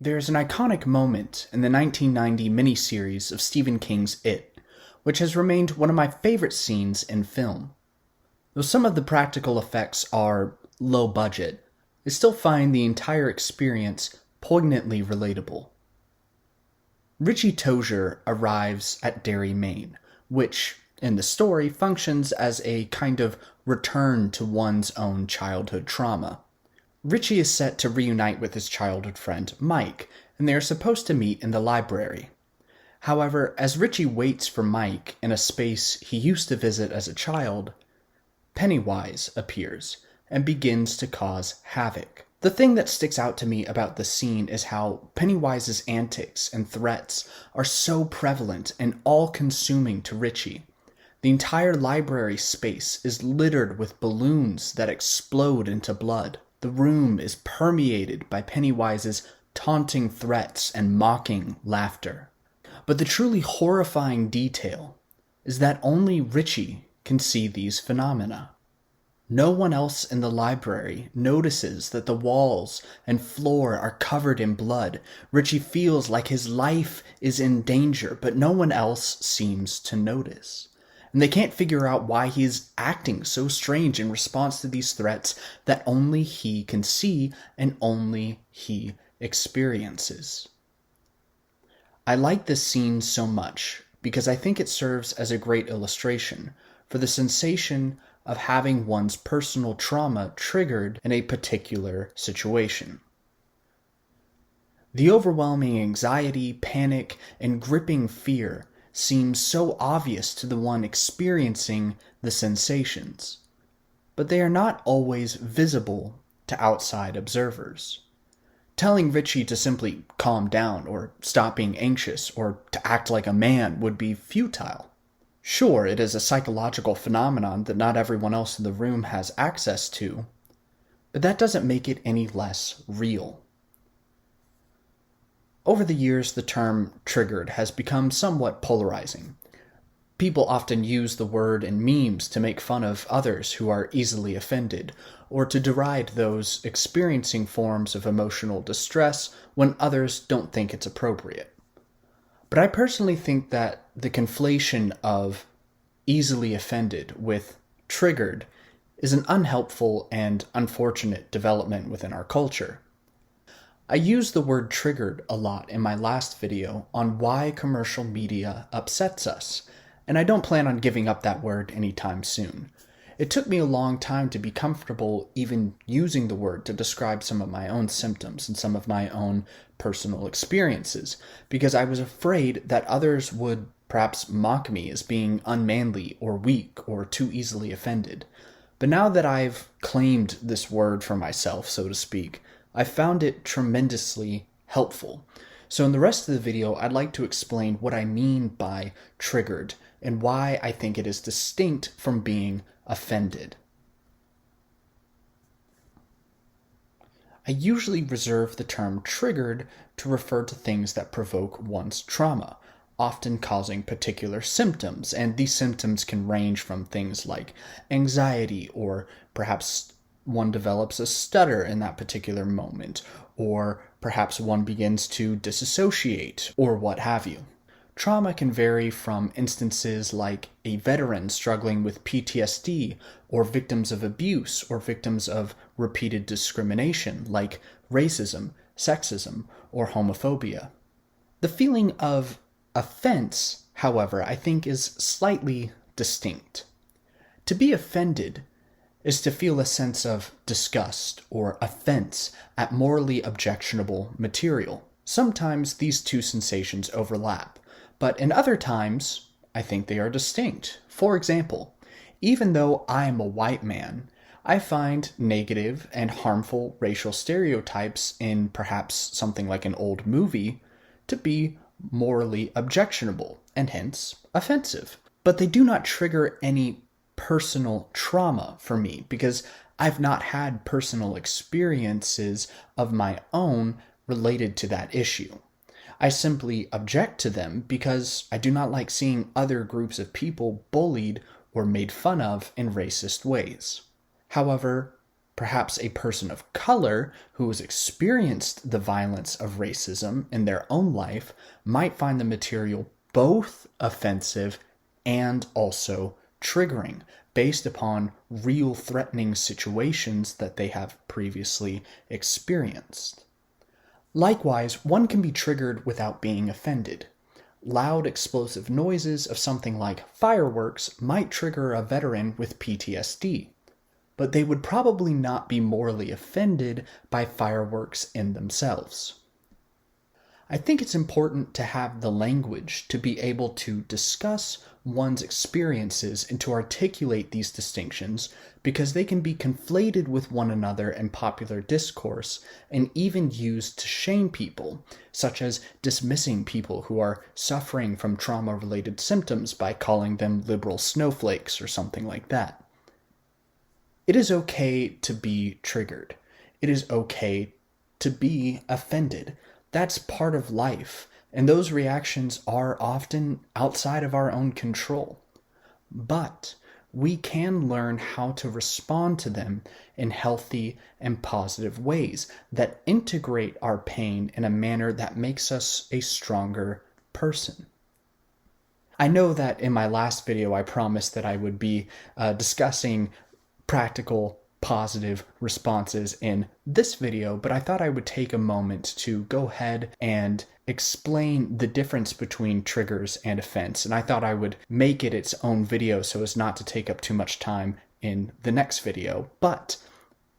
There's an iconic moment in the 1990 miniseries of Stephen King's It, which has remained one of my favorite scenes in film. Though some of the practical effects are low budget, I still find the entire experience poignantly relatable. Richie Tozier arrives at Derry, Maine, which, in the story, functions as a kind of return to one's own childhood trauma. Richie is set to reunite with his childhood friend, Mike, and they are supposed to meet in the library. However, as Richie waits for Mike in a space he used to visit as a child, Pennywise appears and begins to cause havoc. The thing that sticks out to me about the scene is how Pennywise's antics and threats are so prevalent and all-consuming to Richie. The entire library space is littered with balloons that explode into blood. The room is permeated by Pennywise's taunting threats and mocking laughter. But the truly horrifying detail is that only Richie can see these phenomena. No one else in the library notices that the walls and floor are covered in blood. Richie feels like his life is in danger, but no one else seems to notice. And they can't figure out why he's acting so strange in response to these threats that only he can see and only he experiences. I like this scene so much because I think it serves as a great illustration for the sensation of having one's personal trauma triggered in a particular situation. The overwhelming anxiety, panic, and gripping fear seems so obvious to the one experiencing the sensations, but they are not always visible to outside observers. Telling Richie to simply calm down or stop being anxious or to act like a man would be futile. Sure, it is a psychological phenomenon that not everyone else in the room has access to, but that doesn't make it any less real. Over the years, the term triggered has become somewhat polarizing. People often use the word in memes to make fun of others who are easily offended, or to deride those experiencing forms of emotional distress when others don't think it's appropriate. But I personally think that the conflation of easily offended with triggered is an unhelpful and unfortunate development within our culture. I used the word triggered a lot in my last video on why commercial media upsets us, and I don't plan on giving up that word anytime soon. It took me a long time to be comfortable even using the word to describe some of my own symptoms and some of my own personal experiences, because I was afraid that others would perhaps mock me as being unmanly or weak or too easily offended. But now that I've claimed this word for myself, so to speak, I found it tremendously helpful. So in the rest of the video, I'd like to explain what I mean by triggered and why I think it is distinct from being offended. I usually reserve the term triggered to refer to things that provoke one's trauma, often causing particular symptoms, and these symptoms can range from things like anxiety, or perhaps one develops a stutter in that particular moment, or perhaps one begins to disassociate, or what have you. Trauma can vary from instances like a veteran struggling with PTSD, or victims of abuse, or victims of repeated discrimination like racism, sexism, or homophobia. The feeling of offense, however, I think is slightly distinct. To be offended is to feel a sense of disgust or offense at morally objectionable material. Sometimes these two sensations overlap, but in other times, I think they are distinct. For example, even though I am a white man, I find negative and harmful racial stereotypes in perhaps something like an old movie to be morally objectionable and hence offensive. But they do not trigger any personal trauma for me because I've not had personal experiences of my own related to that issue. I simply object to them because I do not like seeing other groups of people bullied or made fun of in racist ways. However, perhaps a person of color who has experienced the violence of racism in their own life might find the material both offensive and also triggering based upon real threatening situations that they have previously experienced. Likewise, one can be triggered without being offended. Loud explosive noises of something like fireworks might trigger a veteran with PTSD, but they would probably not be morally offended by fireworks in themselves. I think it's important to have the language to be able to discuss one's experiences and to articulate these distinctions because they can be conflated with one another in popular discourse and even used to shame people, such as dismissing people who are suffering from trauma-related symptoms by calling them liberal snowflakes or something like that. It is okay to be triggered. It is okay to be offended. That's part of life, and those reactions are often outside of our own control. But we can learn how to respond to them in healthy and positive ways that integrate our pain in a manner that makes us a stronger person. I know that in my last video I promised that I would be discussing practical positive responses in this video, but I thought I would take a moment to go ahead and explain the difference between triggers and offense, and I thought I would make it its own video so as not to take up too much time in the next video. But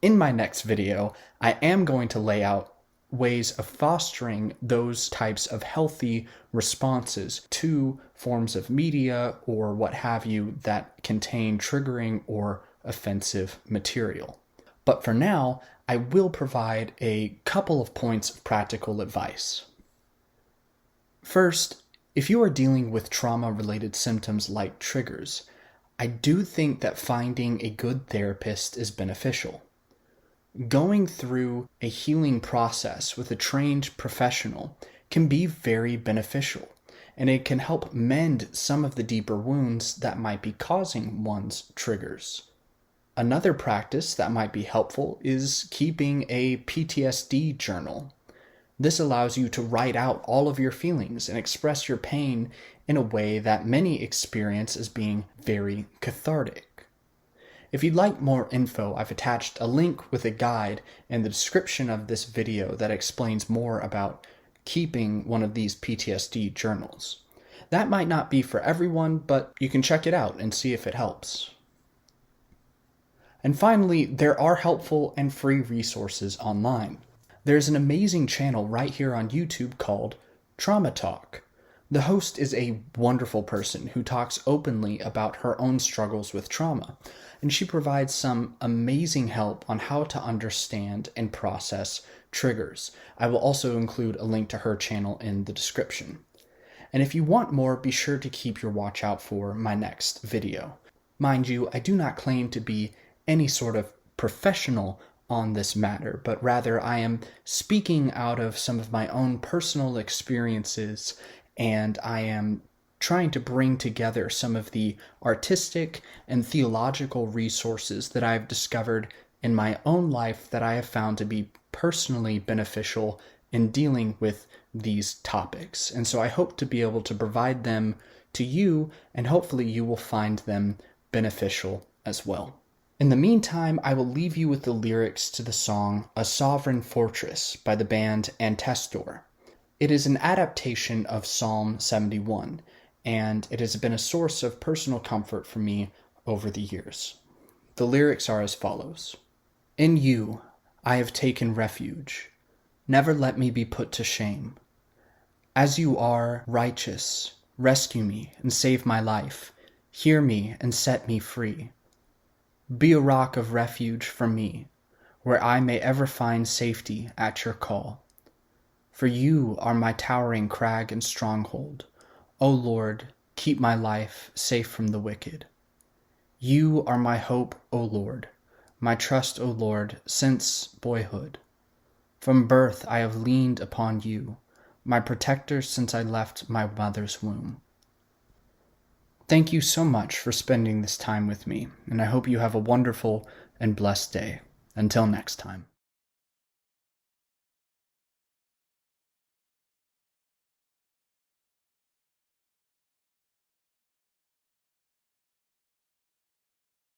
in my next video, I am going to lay out ways of fostering those types of healthy responses to forms of media or what have you that contain triggering or offensive material. But for now, I will provide a couple of points of practical advice. First, if you are dealing with trauma-related symptoms like triggers, I do think that finding a good therapist is beneficial. Going through a healing process with a trained professional can be very beneficial, and it can help mend some of the deeper wounds that might be causing one's triggers. Another practice that might be helpful is keeping a PTSD journal. This allows you to write out all of your feelings and express your pain in a way that many experience as being very cathartic. If you'd like more info, I've attached a link with a guide in the description of this video that explains more about keeping one of these PTSD journals. That might not be for everyone, but you can check it out and see if it helps. And finally, there are helpful and free resources online. There's an amazing channel right here on YouTube called Trauma Talk. The host is a wonderful person who talks openly about her own struggles with trauma, and she provides some amazing help on how to understand and process triggers. I will also include a link to her channel in the description. And if you want more, be sure to keep your watch out for my next video. Mind you, I do not claim to be any sort of professional on this matter, but rather I am speaking out of some of my own personal experiences, and I am trying to bring together some of the artistic and theological resources that I've discovered in my own life that I have found to be personally beneficial in dealing with these topics. And so I hope to be able to provide them to you, and hopefully you will find them beneficial as well. In the meantime, I will leave you with the lyrics to the song A Sovereign Fortress by the band Antestor. It is an adaptation of Psalm 71, and it has been a source of personal comfort for me over the years. The lyrics are as follows. In you I have taken refuge. Never let me be put to shame. As you are righteous, rescue me and save my life. Hear me and set me free. Be a rock of refuge for me, where I may ever find safety at your call. For you are my towering crag and stronghold. O Lord, keep my life safe from the wicked. You are my hope, O Lord, my trust, O Lord, since boyhood. From birth I have leaned upon you, my protector since I left my mother's womb. Thank you so much for spending this time with me, and I hope you have a wonderful and blessed day. Until next time.